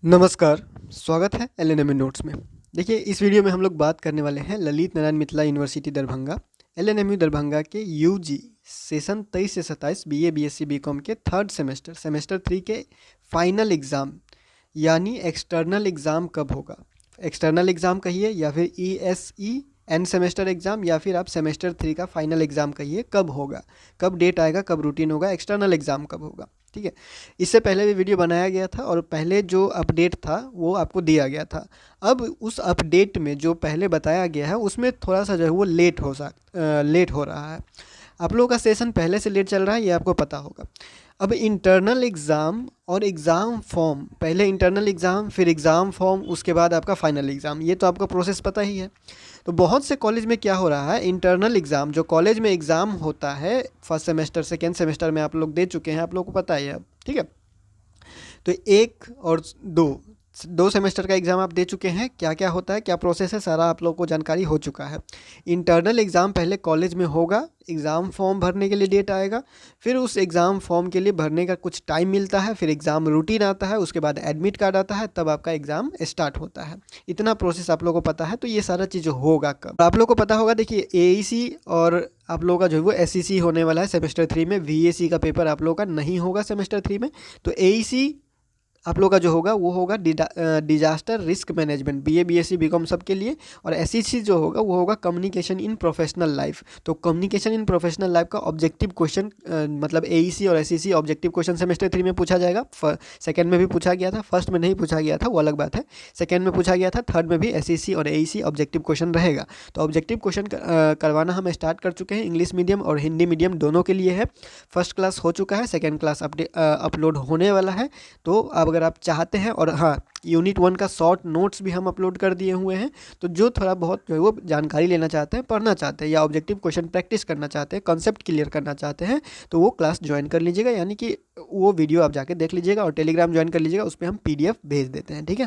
नमस्कार, स्वागत है एलएनएम नोट्स में। देखिए, इस वीडियो में हम लोग बात करने वाले हैं ललित नारायण मिथिला यूनिवर्सिटी दरभंगा, एलएनएमयू दरभंगा के यूजी सेशन 23 से 27 बीए, बीएससी, बीकॉम के थर्ड सेमेस्टर 3 के फाइनल एग्ज़ाम यानी एक्सटर्नल एग्ज़ाम कब होगा। एक्सटर्नल एग्ज़ाम कहिए या फिर ईएसई एंड सेमेस्टर एग्ज़ाम या फिर आप सेमेस्टर 3 का फाइनल एग्ज़ाम कहिए, कब होगा, कब डेट आएगा, कब रूटीन होगा, एक्सटर्नल एग्ज़ाम कब होगा। ठीक है, इससे पहले भी वीडियो बनाया गया था और पहले जो अपडेट था वो आपको दिया गया था। अब उस अपडेट में जो पहले बताया गया है उसमें थोड़ा सा जो है वो लेट हो रहा है। आप लोगों का सेशन पहले से लेट चल रहा है, ये आपको पता होगा। अब इंटरनल एग्ज़ाम और एग्ज़ाम फॉर्म, पहले इंटरनल एग्ज़ाम फिर एग्ज़ाम फॉर्म, उसके बाद आपका फाइनल एग्ज़ाम, ये तो आपको प्रोसेस पता ही है। तो बहुत से कॉलेज में क्या हो रहा है, इंटरनल एग्ज़ाम जो कॉलेज में एग्ज़ाम होता है फर्स्ट सेमेस्टर सेकेंड सेमेस्टर में आप लोग दे चुके हैं, आप लोग को पता ही है अब। ठीक है, तो एक और दो सेमेस्टर का एग्ज़ाम आप दे चुके हैं। क्या क्या होता है, क्या प्रोसेस है, सारा आप लोग को जानकारी हो चुका है। इंटरनल एग्ज़ाम पहले कॉलेज में होगा, एग्ज़ाम फॉर्म भरने के लिए डेट आएगा, फिर उस एग्ज़ाम फॉर्म के लिए भरने का कुछ टाइम मिलता है, फिर एग्ज़ाम रूटीन आता है, उसके बाद एडमिट कार्ड आता है, तब आपका एग्ज़ाम स्टार्ट होता है। इतना प्रोसेस आप लोग को पता है। तो ये सारा चीज़ होगा कब, आप लोग को पता होगा। देखिए, एईसी और आप लोगों का जो है वो एसईसी होने वाला है सेमेस्टर 3 में। वीएसी का पेपर आप लोगों का नहीं होगा सेमेस्टर 3 में। तो एईसी आप लोग का जो होगा वो होगा disaster risk management, BA, BSc, BCom सब के लिए। और एसईसी जो होगा वो होगा कम्युनिकेशन इन प्रोफेशनल लाइफ। तो कम्युनिकेशन इन प्रोफेशनल लाइफ का ऑब्जेक्टिव क्वेश्चन, मतलब एईसी और एसईसी ऑब्जेक्टिव क्वेश्चन सेमेस्टर 3 में पूछा जाएगा। सेकेंड में भी पूछा गया था, फर्स्ट में नहीं पूछा गया था, वो अलग बात है। सेकेंड में पूछा गया था, थर्ड में भी एसईसी और एईसी ऑब्जेक्टिव क्वेश्चन रहेगा। तो ऑब्जेक्टिव क्वेश्चन करवाना हम स्टार्ट कर चुके हैं। इंग्लिश मीडियम और हिंदी मीडियम दोनों के लिए है। फर्स्ट क्लास हो चुका है, सेकेंड क्लास अपलोड होने वाला है। तो अब अगर आप चाहते हैं, और हाँ, यूनिट 1 का शॉर्ट नोट्स भी हम अपलोड कर दिए हुए हैं। तो जो थोड़ा बहुत जो है वो जानकारी लेना चाहते हैं, पढ़ना चाहते हैं, या ऑब्जेक्टिव क्वेश्चन प्रैक्टिस करना चाहते हैं, कॉन्सेप्ट क्लियर करना चाहते हैं, तो वो क्लास ज्वाइन कर लीजिएगा। यानी कि वो वीडियो आप जाके देख लीजिएगा और टेलीग्राम ज्वाइन कर लीजिएगा, उस पर हम पीडीएफ भेज देते हैं। ठीक है,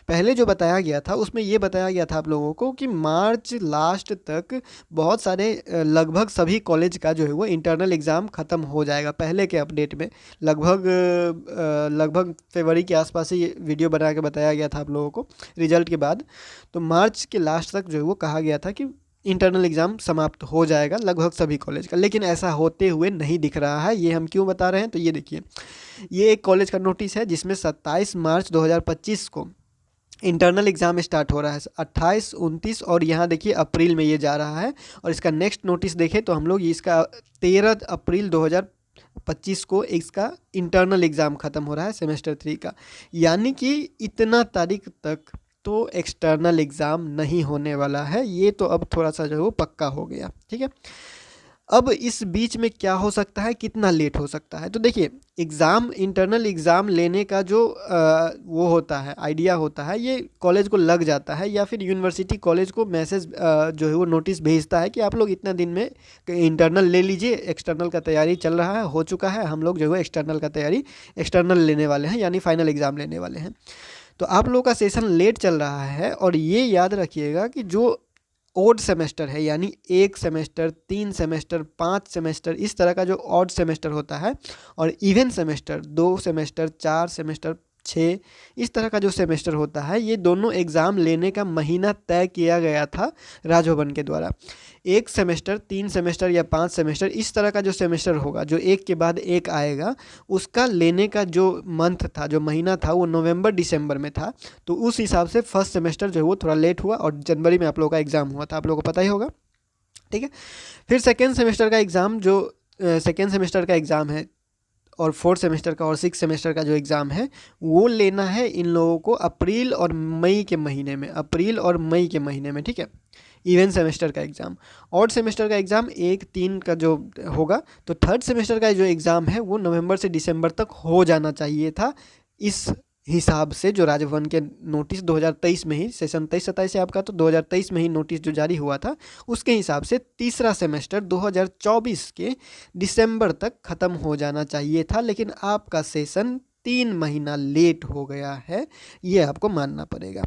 पहले जो बताया गया था उसमें ये बताया गया था आप लोगों को कि मार्च लास्ट तक बहुत सारे लगभग सभी कॉलेज का जो है वो इंटरनल एग्ज़ाम ख़त्म हो जाएगा। पहले के अपडेट में लगभग फरवरी के आसपास ही ये वीडियो बना के बताया गया था आप लोगों को रिजल्ट के बाद। तो मार्च के लास्ट तक जो है वो कहा गया था कि इंटरनल एग्ज़ाम समाप्त हो जाएगा लगभग सभी कॉलेज का, लेकिन ऐसा होते हुए नहीं दिख रहा है। ये हम क्यों बता रहे हैं, तो ये देखिए, ये एक कॉलेज का नोटिस है जिसमें 27 मार्च 2025 को इंटरनल एग्ज़ाम स्टार्ट हो रहा है। 28, 29 और यहाँ देखिए अप्रैल में ये जा रहा है। और इसका नेक्स्ट नोटिस देखें तो हम लोग इसका 13 अप्रैल 2025 को इसका इंटरनल एग्ज़ाम ख़त्म हो रहा है सेमेस्टर 3 का। यानी कि इतना तारीख तक तो एक्सटर्नल एग्ज़ाम नहीं होने वाला है। ये तो अब थोड़ा सा जो है वो पक्का हो गया। ठीक है, अब इस बीच में क्या हो सकता है, कितना लेट हो सकता है। तो देखिए, एग्ज़ाम, इंटरनल एग्ज़ाम लेने का जो वो होता है, आइडिया होता है, ये कॉलेज को लग जाता है, या फिर यूनिवर्सिटी कॉलेज को मैसेज जो है वो नोटिस भेजता है कि आप लोग इतना दिन में इंटरनल ले लीजिए, एक्सटर्नल का तैयारी चल रहा है, हो चुका है, हम लोग जो है एक्सटर्नल का तैयारी, एक्सटर्नल लेने वाले हैं, यानी फाइनल एग्ज़ाम लेने वाले हैं। तो आप लोग का सेशन लेट चल रहा है। और ये याद रखिएगा कि जो ऑड सेमेस्टर है, यानी 1 सेमेस्टर, 3 सेमेस्टर, 5 सेमेस्टर, इस तरह का जो ऑड सेमेस्टर होता है, और इवन सेमेस्टर 2 सेमेस्टर, 4 सेमेस्टर, 6, इस तरह का जो सेमेस्टर होता है, ये दोनों एग्ज़ाम लेने का महीना तय किया गया था राजभवन के द्वारा। 1 सेमेस्टर, 3 सेमेस्टर या 5 सेमेस्टर, इस तरह का जो सेमेस्टर होगा, जो एक के बाद एक आएगा, उसका लेने का जो मंथ था, जो महीना था, वो नवंबर दिसंबर में था। तो उस हिसाब से फर्स्ट सेमेस्टर जो है वो थोड़ा लेट हुआ, और जनवरी में आप लोगों का एग्ज़ाम हुआ था, आप लोगों को पता ही होगा। ठीक है, फिर सेकेंड सेमेस्टर का एग्ज़ाम, जो सेकेंड सेमेस्टर का एग्ज़ाम है, और फोर्थ सेमेस्टर का और सिक्स सेमेस्टर का जो एग्ज़ाम है, वो लेना है इन लोगों को अप्रैल और मई के महीने में, अप्रैल और मई के महीने में। ठीक है, इवन सेमेस्टर का एग्ज़ाम। ऑड सेमेस्टर का एग्ज़ाम 1-3 का जो होगा, तो थर्ड सेमेस्टर का जो एग्ज़ाम है वो नवंबर से दिसंबर तक हो जाना चाहिए था। इस हिसाब से जो राजभवन के नोटिस 2023 में ही, सेशन 23-27 है आपका, तो 2023 में ही नोटिस जो जारी हुआ था, उसके हिसाब से तीसरा सेमेस्टर 2024 के दिसंबर तक ख़त्म हो जाना चाहिए था। लेकिन आपका सेशन 3 महीना लेट हो गया है, ये आपको मानना पड़ेगा।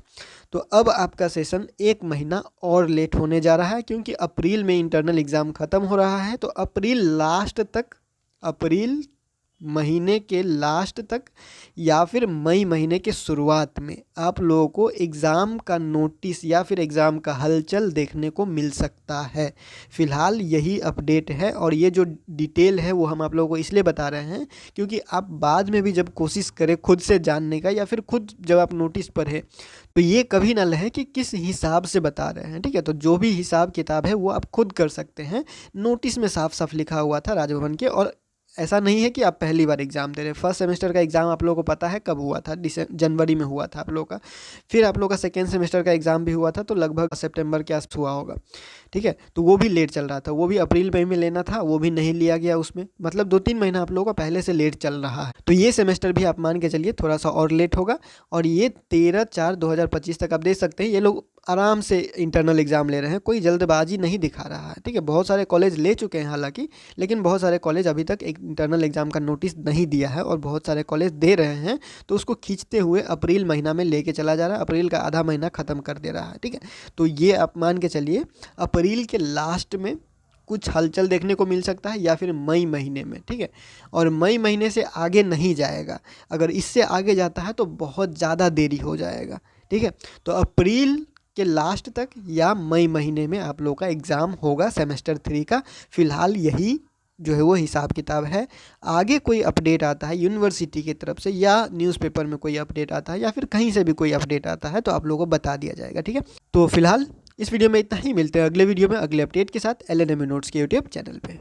तो अब आपका सेशन 1 महीना और लेट होने जा रहा है, क्योंकि अप्रैल में इंटरनल एग्ज़ाम ख़त्म हो रहा है। तो अप्रैल लास्ट तक, अप्रैल महीने के लास्ट तक या फिर मई महीने के शुरुआत में आप लोगों को एग्ज़ाम का नोटिस या फिर एग्ज़ाम का हलचल देखने को मिल सकता है। फ़िलहाल यही अपडेट है और ये जो डिटेल है वो हम आप लोगों को इसलिए बता रहे हैं क्योंकि आप बाद में भी जब कोशिश करें खुद से जानने का या फिर खुद जब आप नोटिस पढ़ें तो ये कभी ना लहे कि किस हिसाब से बता रहे हैं, ठीक है। तो जो भी हिसाब किताब है वो आप खुद कर सकते हैं। नोटिस में साफ साफ लिखा हुआ था राजभवन के, और ऐसा नहीं है कि आप पहली बार एग्ज़ाम दे रहे हैं। फर्स्ट सेमेस्टर का एग्ज़ाम आप लोगों को पता है कब हुआ था, जनवरी में हुआ था आप लोगों का। फिर आप लोगों का सेकेंड सेमेस्टर का एग्ज़ाम भी हुआ था तो लगभग सितंबर के आस हुआ होगा, ठीक है। तो वो भी लेट चल रहा था, वो भी अप्रैल मई में लेना था, वो भी नहीं लिया गया उसमें। मतलब 2-3 महीना आप लोगों का पहले से लेट चल रहा है। तो ये सेमेस्टर भी आप मान के चलिए थोड़ा सा और लेट होगा, और ये 13/4/2025 तक आप देख सकते हैं ये लोग आराम से इंटरनल एग्ज़ाम ले रहे हैं, कोई जल्दबाजी नहीं दिखा रहा है, ठीक है। बहुत सारे कॉलेज ले चुके हैं हालांकि, लेकिन बहुत सारे कॉलेज अभी तक एक इंटरनल एग्ज़ाम का नोटिस नहीं दिया है, और बहुत सारे कॉलेज दे रहे हैं तो उसको खींचते हुए अप्रैल महीना में लेके चला जा रहा है, अप्रैल का आधा महीना ख़त्म कर दे रहा है, ठीक है। तो ये आप मान के चलिए अप्रैल के लास्ट में कुछ हलचल देखने को मिल सकता है या फिर मई महीने में, ठीक है। और मई महीने से आगे नहीं जाएगा, अगर इससे आगे जाता है तो बहुत ज़्यादा देरी हो जाएगा, ठीक है। तो अप्रैल के लास्ट तक या मई महीने में आप लोग का एग्ज़ाम होगा सेमेस्टर 3 का। फ़िलहाल यही जो है वो हिसाब किताब है। आगे कोई अपडेट आता है यूनिवर्सिटी की तरफ से या न्यूज़पेपर में कोई अपडेट आता है या फिर कहीं से भी कोई अपडेट आता है तो आप लोगों को बता दिया जाएगा, ठीक है। तो फिलहाल इस वीडियो में इतना ही, मिलते हैं अगले वीडियो में अगले अपडेट के साथ LNME नोट्स के यूट्यूब चैनल पे।